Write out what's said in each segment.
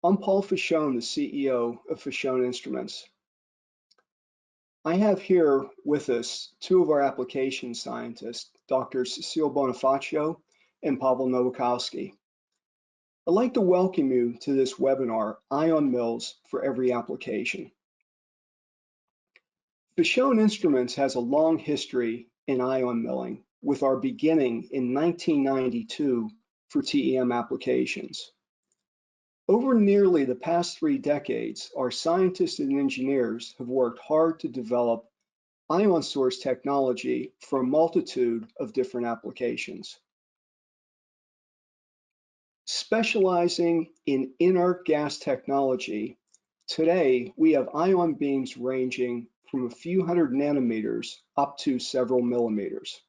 I'm Paul Fischione, the CEO of Fischione Instruments. I have here with us two of our application scientists, Drs. Cecile Bonifacio and Pavel Nowakowski. I'd like to welcome you to this webinar, Ion Mills for Every Application. Fischione Instruments has a long history in ion milling, with our beginning in 1992 for TEM applications. Over nearly the past 3 decades, our scientists and engineers have worked hard to develop ion source technology for a multitude of different applications. Specializing in inert gas technology, today we have ion beams ranging from a few hundred nanometers up to several millimeters.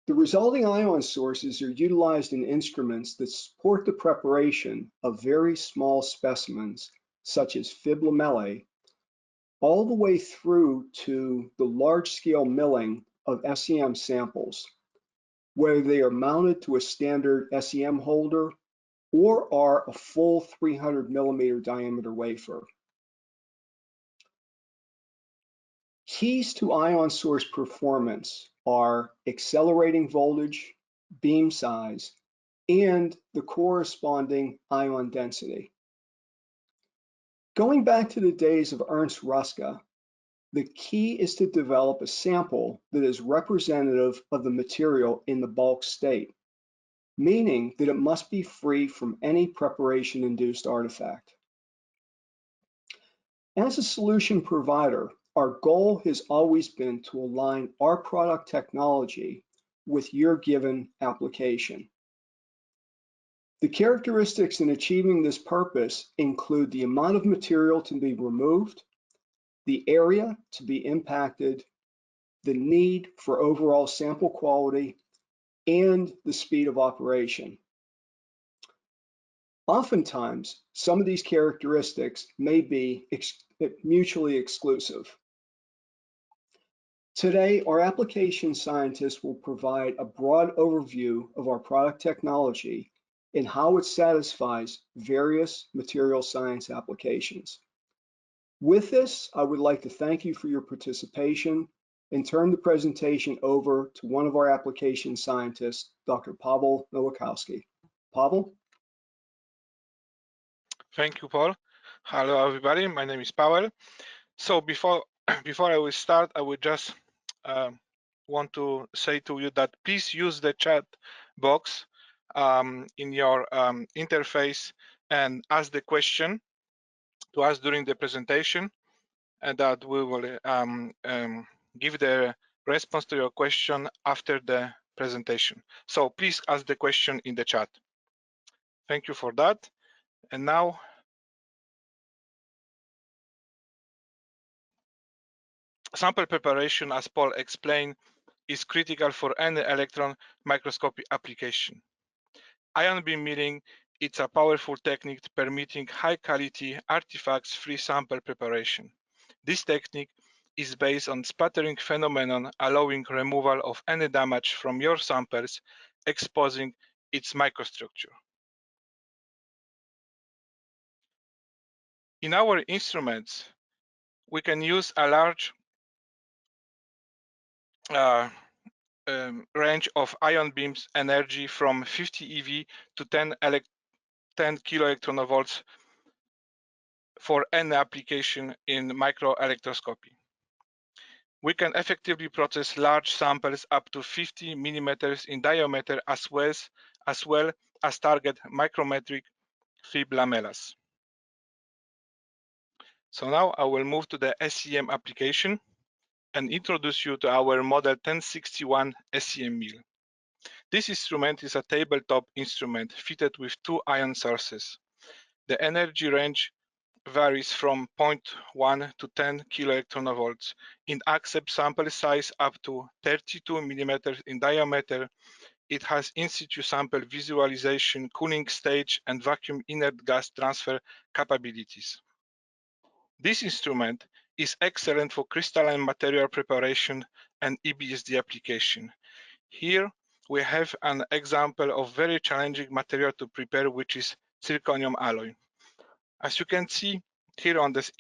The resulting ion sources are utilized in instruments that support the preparation of very small specimens, such as fib lamellae, all the way through to the large-scale milling of SEM samples, whether they are mounted to a standard SEM holder or are a full 300 millimeter diameter wafer. Keys to ion source performance are accelerating voltage, beam size, and the corresponding ion density. Going back to the days of Ernst Ruska, the key is to develop a sample that is representative of the material in the bulk state, meaning that it must be free from any preparation-induced artifact. As a solution provider, our goal has always been to align our product technology with your given application. The characteristics in achieving this purpose include the amount of material to be removed, the area to be impacted, the need for overall sample quality, and the speed of operation. Oftentimes, some of these characteristics may be mutually exclusive. Today, our application scientists will provide a broad overview of our product technology and how it satisfies various material science applications. With this, I would like to thank you for your participation and turn the presentation over to one of our application scientists, Dr. Pavel Nowakowski. Pavel? Thank you, Paul. Hello, everybody. My name is Pavel. So before I will start, I would just want to say to you that please use the chat box in your interface and ask the question to us during the presentation, and that we will give the response to your question after the presentation. So please ask the question in the chat. Thank you for that. And now, sample preparation, as Paul explained, is critical for any electron microscopy application. Ion beam milling is a powerful technique permitting high-quality, artifacts-free sample preparation. This technique is based on sputtering phenomenon, allowing removal of any damage from your samples, exposing its microstructure. In our instruments, we can use a large range of ion beams energy from 50 eV to 10 kiloelectronvolts for any application in microelectroscopy. We can effectively process large samples up to 50 millimeters in diameter, as well as target micrometric fib lamellas. So now I will move to the SEM application and introduce you to our model 1061 SEM Mill. This instrument is a tabletop instrument fitted with 2 ion sources. The energy range varies from 0.1 to 10 kiloelectronvolts. It accepts sample size up to 32 millimeters in diameter. It has in-situ sample visualization, cooling stage, and vacuum inert gas transfer capabilities. This instrument is excellent for crystalline material preparation and EBSD application. Here we have an example of very challenging material to prepare, which is zirconium alloy. As you can see here on this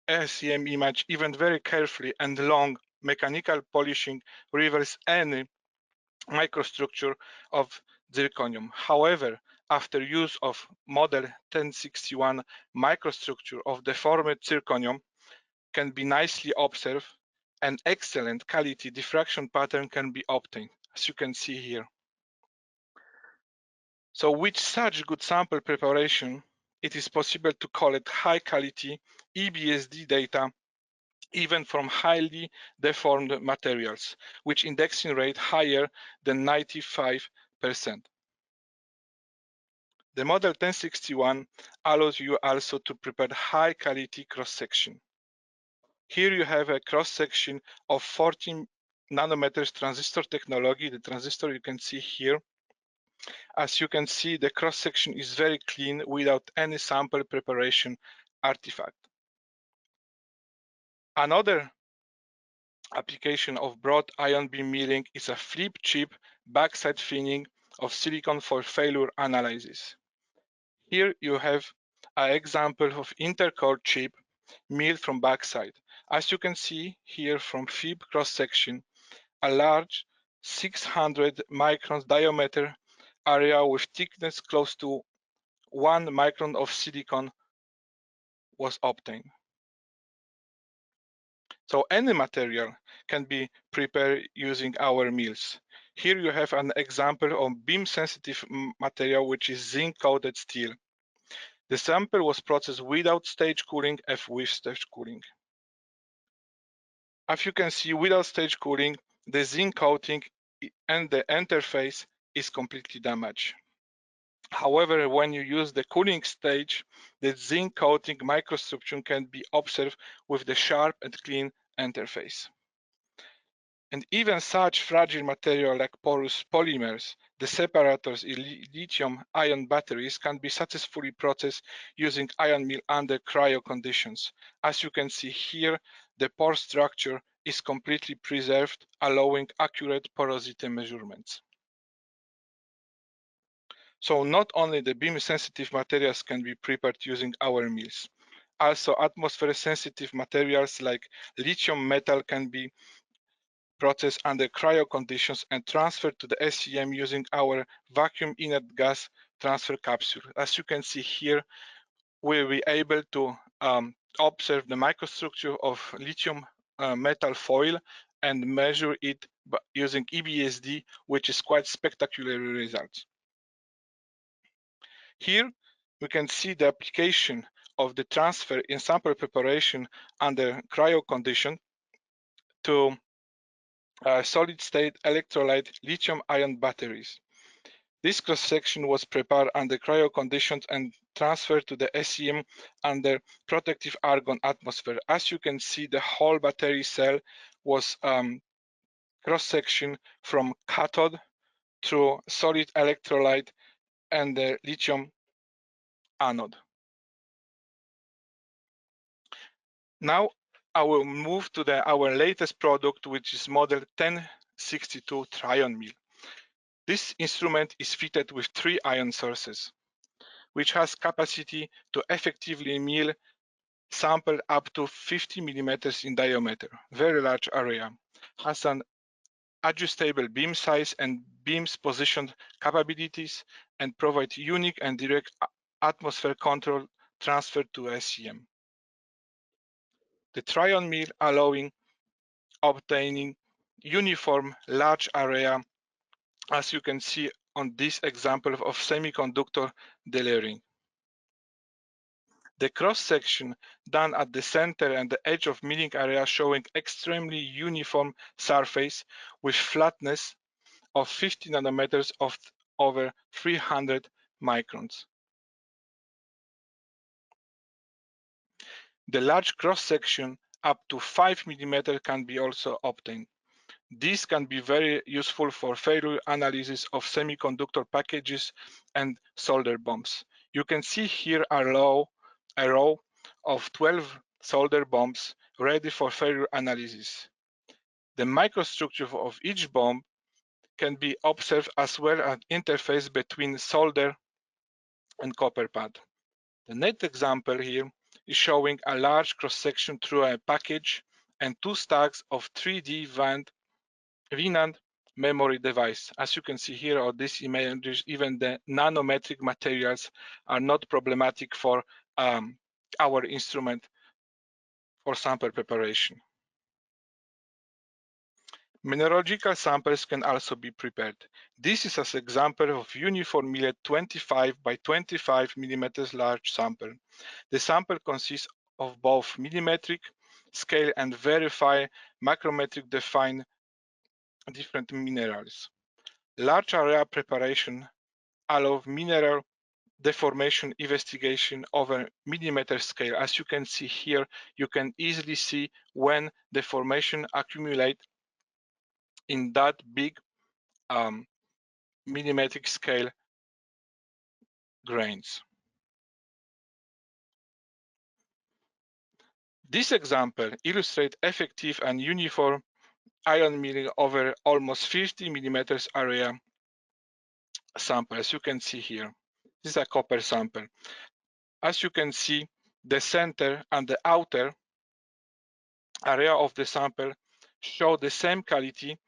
SEM image, even very carefully and long mechanical polishing reveals any microstructure of zirconium. However, after use of model 1061, microstructure of deformed zirconium can be nicely observed. An excellent quality diffraction pattern can be obtained, as you can see here. So with such good sample preparation, it is possible to collect high quality EBSD data even from highly deformed materials, which indexing rate higher than 95%. The model 1061 allows you also to prepare high quality cross-section. Here you have a cross-section of 14 nanometers transistor technology. The transistor you can see here. As you can see, the cross-section is very clean without any sample preparation artifact. Another application of broad ion beam milling is a flip chip backside thinning of silicon for failure analysis. Here you have an example of intercore chip milled from backside. As you can see here from FIB cross-section, a large 600 microns diameter area with thickness close to 1 micron of silicon was obtained. So any material can be prepared using our mills. Here you have an example of beam-sensitive material, which is zinc-coated steel. The sample was processed without stage cooling and with stage cooling. As you can see, without stage cooling, the zinc coating and the interface is completely damaged. However, when you use the cooling stage, the zinc coating microstructure can be observed with the sharp and clean interface. And even such fragile material like porous polymers, the separators in lithium-ion batteries can be successfully processed using ion mill under cryo conditions. As you can see here, the pore structure is completely preserved, allowing accurate porosity measurements. So not only the beam-sensitive materials can be prepared using our mills, also atmosphere-sensitive materials like lithium metal can be processed under cryo conditions and transferred to the SEM using our vacuum inert gas transfer capsule. As you can see here, we'll be able to observe the microstructure of lithium metal foil and measure it using EBSD, which is quite spectacular results. Here, we can see the application of the transfer in sample preparation under cryo condition to solid-state electrolyte lithium-ion batteries. This cross-section was prepared under cryo conditions and transferred to the SEM under protective argon atmosphere. As you can see, the whole battery cell was cross-section from cathode through solid electrolyte and the lithium anode. Now I will move to our latest product, which is model 1062 TrionMill. This instrument is fitted with 3 ion sources, which has capacity to effectively mill sample up to 50 millimeters in diameter, very large area, has an adjustable beam size and beams position capabilities, and provide unique and direct atmosphere control transfer to SEM. The TrionMill allowing obtaining uniform large area, as you can see on this example of semiconductor delayering. The cross-section done at the center and the edge of milling area showing extremely uniform surface with flatness of 50 nanometers of over 300 microns. The large cross-section up to 5 millimeters can be also obtained. This can be very useful for failure analysis of semiconductor packages and solder bombs. You can see here a row of 12 solder bombs ready for failure analysis. The microstructure of each bomb can be observed as well as interface between solder and copper pad. The next example here is showing a large cross-section through a package and two stacks of 3D VNAND memory device. As you can see here on this image, even the nanometric materials are not problematic for our instrument for sample preparation. Mineralogical samples can also be prepared. This is an example of uniform millet 25 by 25 millimeters large sample. The sample consists of both millimetric scale and verify macrometric define different minerals. Large area preparation allows mineral deformation investigation over millimeter scale. As you can see here, you can easily see when deformation accumulate in that big millimetric scale grains. This example illustrates effective and uniform ion milling over almost 50 millimeters area sample, as you can see here. This is a copper sample. As you can see, the center and the outer area of the sample show the same quality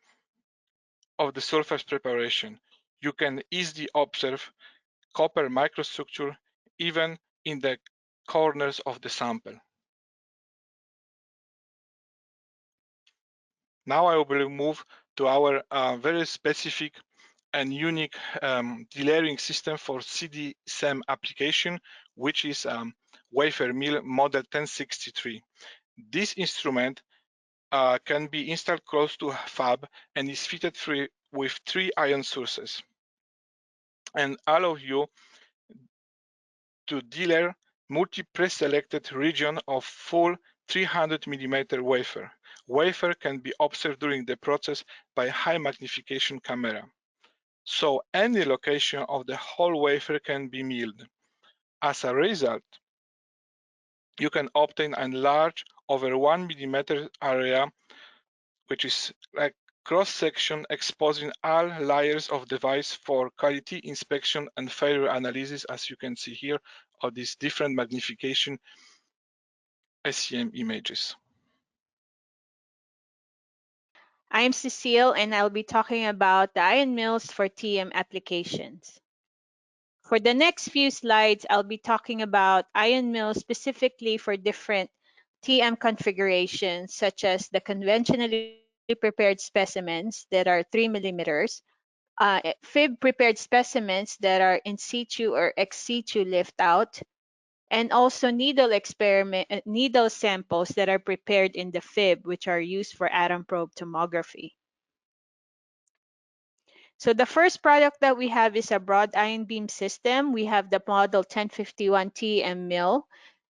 of the surface preparation. You can easily observe copper microstructure even in the corners of the sample. Now I will move to our very specific and unique delayering system for CD-SEM application, which is wafer mill model 1063. This instrument can be installed close to a fab and is fitted with 3 ion sources and allow you to delay multi-pre-selected region of full 300 mm wafer. Wafer can be observed during the process by high magnification camera. So any location of the whole wafer can be milled. As a result, you can obtain a large over 1 mm area, which is like cross-section exposing all layers of device for quality inspection and failure analysis, as you can see here of these different magnification SEM images. I'm Cecile, and I'll be talking about the ion mills for TM applications. For the next few slides, I'll be talking about ion mills specifically for different TM configurations, such as the conventionally prepared specimens that are 3 millimeters, fib prepared specimens that are in situ or ex situ lift out, and also needle samples that are prepared in the fib, which are used for atom probe tomography. So the first product that we have is a broad ion beam system. We have the model 1051 TEM Mill.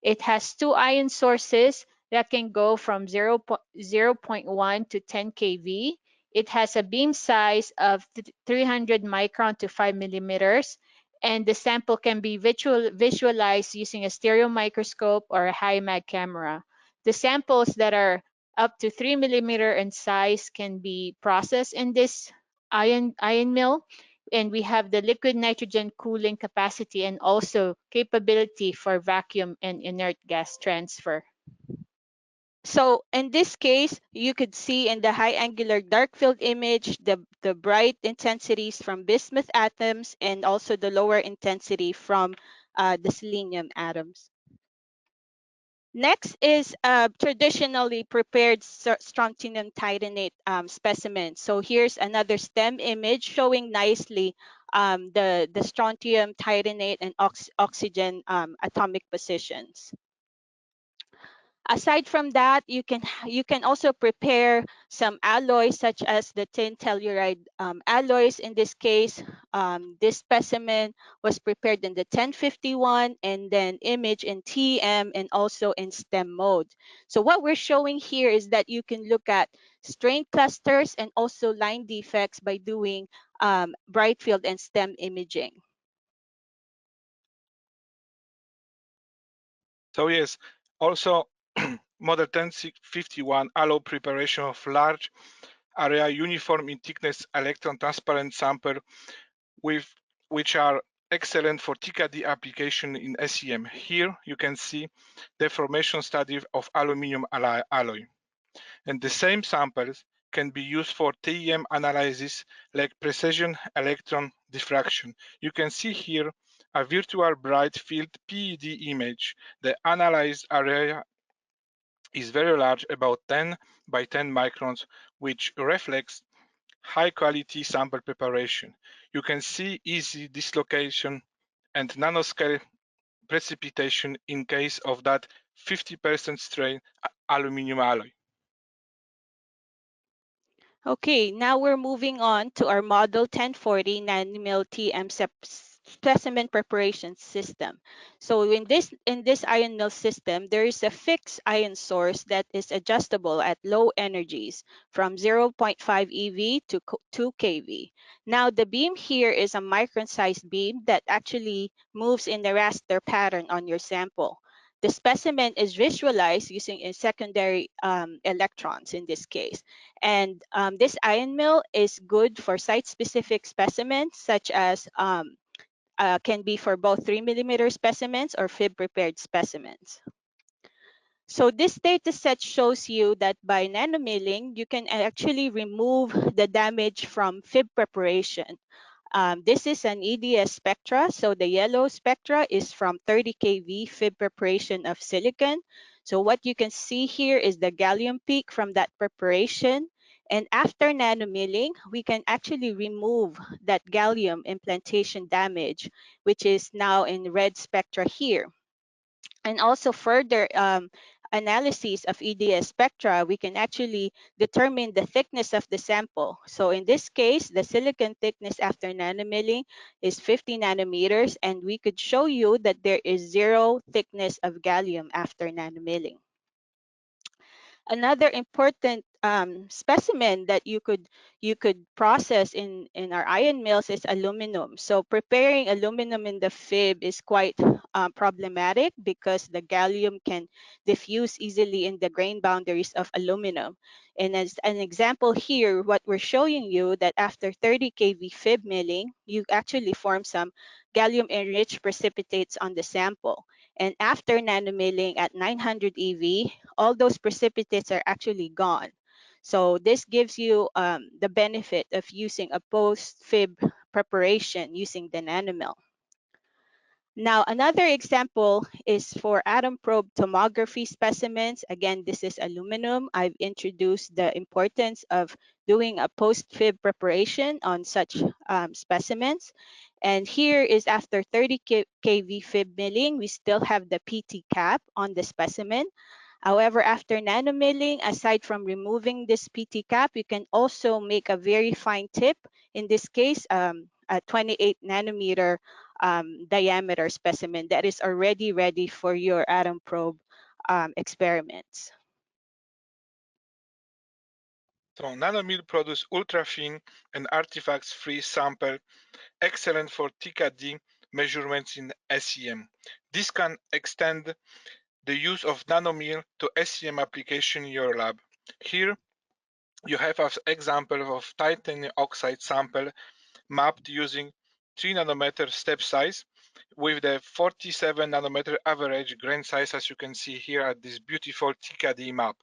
It has 2 ion sources that can go from 0.1 to 10 kV. It has a beam size of 300 micron to 5 millimeters, and the sample can be visualized using a stereo microscope or a high mag camera. The samples that are up to 3 millimeter in size can be processed in this ion mill, and we have the liquid nitrogen cooling capacity and also capability for vacuum and inert gas transfer. So in this case, you could see in the high angular dark field image the bright intensities from bismuth atoms and also the lower intensity from the selenium atoms. Next is traditionally prepared strontium titanate specimen. So here's another STEM image showing nicely the strontium titanate and oxygen atomic positions. Aside from that, you can also prepare some alloys such as the tin telluride alloys. In this case, this specimen was prepared in the 1051 and then image in TEM and also in STEM mode. So what we're showing here is that you can look at strain clusters and also line defects by doing bright field and STEM imaging. So yes, also model 1051 allow preparation of large area uniform in thickness electron transparent sample with which are excellent for TKD application in SEM. Here you can see deformation study of aluminum alloy. And the same samples can be used for TEM analysis like precision electron diffraction. You can see here a virtual bright field PED image. The analyzed area is very large, about 10 by 10 microns, which reflects high quality sample preparation. You can see easy dislocation and nanoscale precipitation in case of that 50% strain aluminum alloy. Okay, now we're moving on to our Model 1040 NanoMill TEM specimen preparation system. So in this ion mill system, there is a fixed ion source that is adjustable at low energies from 0.5 eV to 2 kV. Now the beam here is a micron-sized beam that actually moves in the raster pattern on your sample. The specimen is visualized using a secondary electrons in this case. And this ion mill is good for site-specific specimens, such as can be for both 3mm specimens or fib-prepared specimens. So this data set shows you that by nanomilling, you can actually remove the damage from fib preparation. This is an EDS spectra. So the yellow spectra is from 30 kV fib preparation of silicon. So what you can see here is the gallium peak from that preparation. And after nanomilling, we can actually remove that gallium implantation damage, which is now in red spectra here. And also further analysis of EDS spectra, we can actually determine the thickness of the sample. So in this case, the silicon thickness after nanomilling is 50 nanometers, and we could show you that there is zero thickness of gallium after nanomilling. Another important specimen that you could process in our ion mills is aluminum. So preparing aluminum in the fib is quite problematic because the gallium can diffuse easily in the grain boundaries of aluminum. And as an example here, what we're showing you that after 30 kV fib milling, you actually form some gallium enriched precipitates on the sample. And after nanomilling at 900 eV, all those precipitates are actually gone. So this gives you the benefit of using a post-fib preparation using the NanoMill. Now, another example is for atom probe tomography specimens. Again, this is aluminum. I've introduced the importance of doing a post-fib preparation on such specimens. And here is after 30 kV fib milling, we still have the PT cap on the specimen. However, after nanomilling, aside from removing this PT cap, you can also make a very fine tip. In this case, a 28 nanometer diameter specimen that is already ready for your atom probe experiments. So NanoMill produce ultra-thin and artifacts-free sample, excellent for TKD measurements in SEM. This can extend the use of NanoMill to SEM application in your lab. Here you have an example of titanium oxide sample mapped using 3 nanometer step size with the 47 nanometer average grain size, as you can see here at this beautiful TKD map.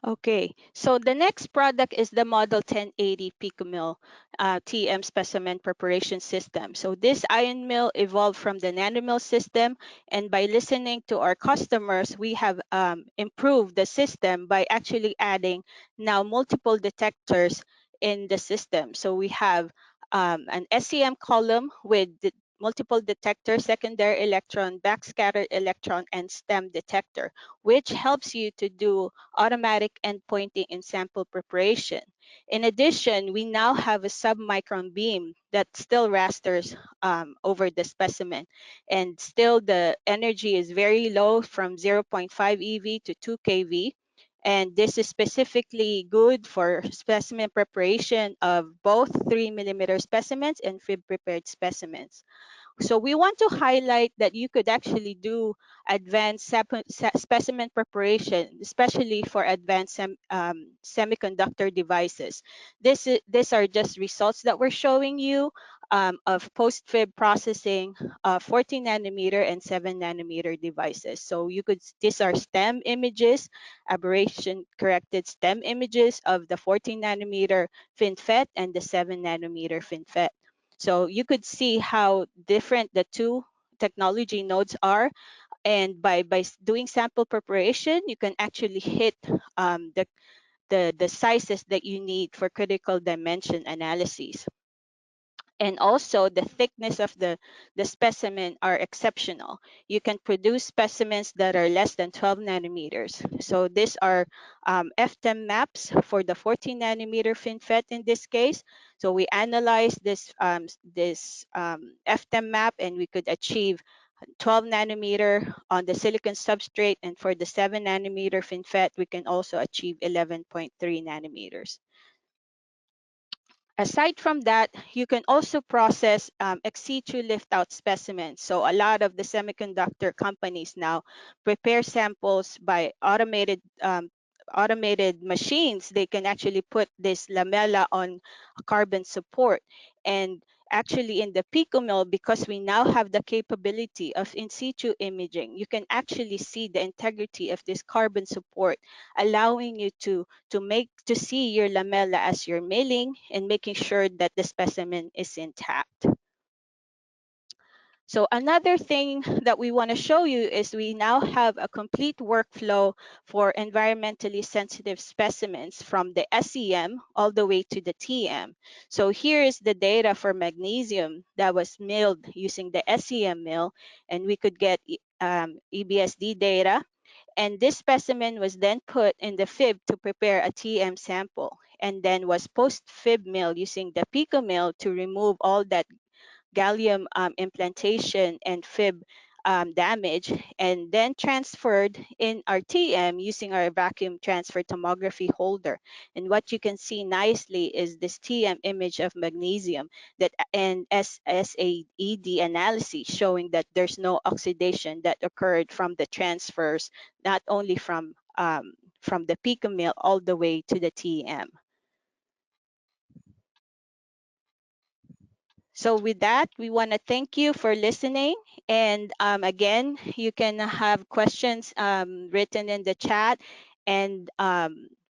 Okay, so the next product is the Model 1080 PicoMill TEM specimen preparation system. So this ion mill evolved from the NanoMill system, and by listening to our customers, we have improved the system by actually adding now multiple detectors in the system. So we have an SEM column with the multiple detector, secondary electron, backscattered electron, and STEM detector, which helps you to do automatic endpointing in sample preparation. In addition, we now have a submicron beam that still rasters over the specimen, and still the energy is very low from 0.5 eV to 2 kV. And this is specifically good for specimen preparation of both 3mm specimens and fib prepared specimens. So we want to highlight that you could actually do advanced specimen preparation, especially for advanced semiconductor devices. These are just results that we're showing you of post-fib processing 14 nanometer and 7 nanometer devices. So you could, these are STEM images, aberration corrected STEM images of the 14 nanometer FinFET and the 7 nanometer FinFET. So you could see how different the two technology nodes are. And by doing sample preparation, you can actually hit the sizes that you need for critical dimension analyses. And also the thickness of the specimen are exceptional. You can produce specimens that are less than 12 nanometers. So these are FTEM maps for the 14 nanometer FinFET in this case. So we analyzed this FTEM map and we could achieve 12 nanometer on the silicon substrate, and for the 7 nanometer FinFET, we can also achieve 11.3 nanometers. Aside from that, you can also process ex situ lift-out specimens. So a lot of the semiconductor companies now prepare samples by automated machines. They can actually put this lamella on a carbon support. And actually in the PicoMill, because we now have the capability of in situ imaging, you can actually see the integrity of this carbon support, allowing you to see your lamella as you're milling and making sure that the specimen is intact. So another thing that we want to show you is we now have a complete workflow for environmentally sensitive specimens from the SEM all the way to the TM. So here is the data for magnesium that was milled using the SEM mill, and we could get EBSD data. And this specimen was then put in the fib to prepare a TM sample, and then was post-fib mill using the PicoMill to remove all that gallium implantation and fib damage, and then transferred in our TM using our vacuum transfer tomography holder. And what you can see nicely is this TM image of magnesium that and SAED analysis showing that there's no oxidation that occurred from the transfers, not only from the PicoMill all the way to the TM. So with that, we want to thank you for listening. And again, you can have questions written in the chat, and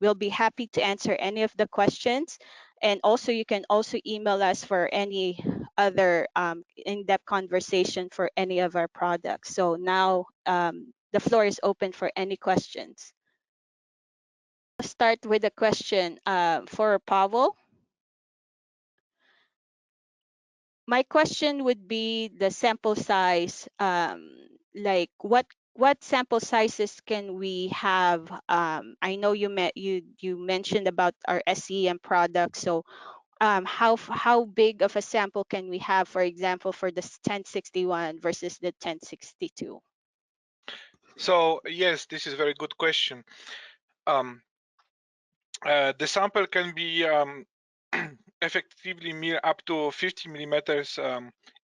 we'll be happy to answer any of the questions. And also, you can also email us for any other in-depth conversation for any of our products. So now the floor is open for any questions. I'll start with a question for Pavel. My question would be the sample size. Like what sample sizes can we have? I know you mentioned about our SEM product. So how big of a sample can we have, for example, for the 1061 versus the 1062? So yes, this is a very good question. The sample can be effectively milled up to 50 millimeters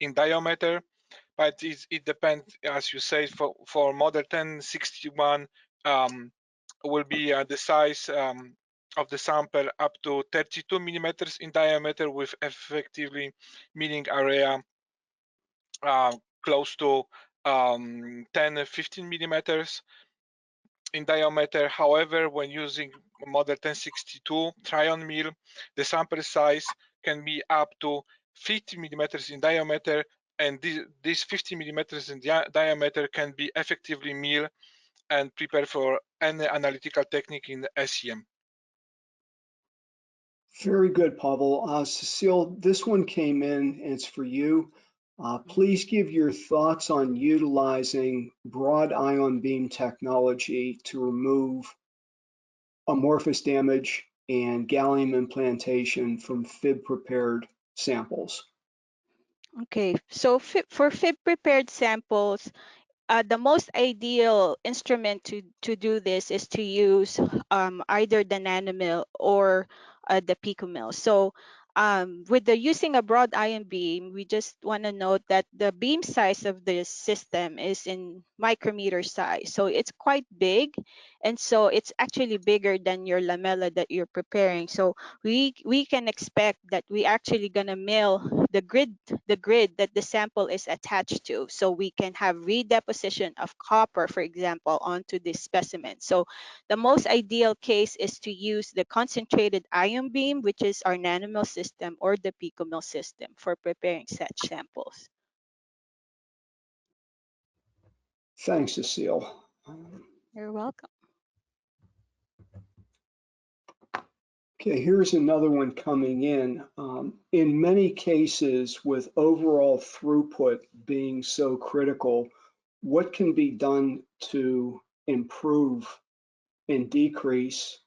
in diameter, but it depends, as you say, for model 1061 will be the size of the sample up to 32 millimeters in diameter, with effectively milling area close to 10-15 millimeters in diameter. However, when using model 1062 TrionMill, the sample size can be up to 50 millimeters in diameter, and this 50 millimeters in diameter can be effectively milled and prepared for any analytical technique in the SEM. Very good, Pavel. Cecile, this one came in and it's for you. Please give your thoughts on utilizing broad ion beam technology to remove amorphous damage and gallium implantation from fib prepared samples. Okay, so for fib prepared samples, the most ideal instrument to do this is to use either the NanoMill or the PicoMill. So with the using a broad ion beam, we just want to note that the beam size of this system is in micrometer size. So it's quite big. And so it's actually bigger than your lamella that you're preparing. So we can expect that we actually gonna mill the grid that the sample is attached to. So we can have redeposition of copper, for example, onto this specimen. So the most ideal case is to use the concentrated ion beam, which is our NanoMill system, or the PicoMill system for preparing such samples. Thanks, Cecile. You're welcome. Okay, here's another one coming in. In many cases, with overall throughput being so critical, what can be done to improve and decrease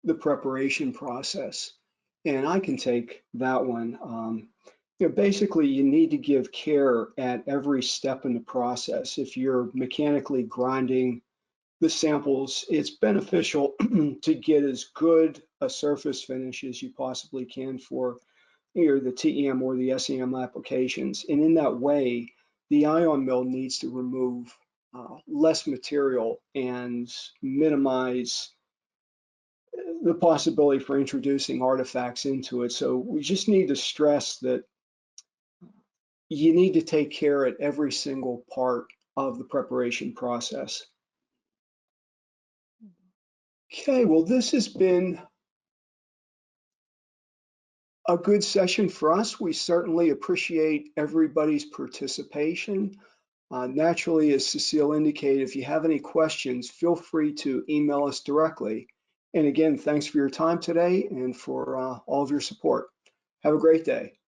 the preparation process? And I can take that one. Basically, you need to give care at every step in the process. If you're mechanically grinding the samples, it's beneficial to get as good a surface finish as you possibly can for either the TEM or the SEM applications. And in that way, the ion mill needs to remove less material and minimize the possibility for introducing artifacts into it. So we just need to stress that you need to take care at every single part of the preparation process. Okay, well, this has been a good session for us. We certainly appreciate everybody's participation. Naturally, as Cecile indicated, if you have any questions, feel free to email us directly. And again, thanks for your time today and for all of your support. Have a great day.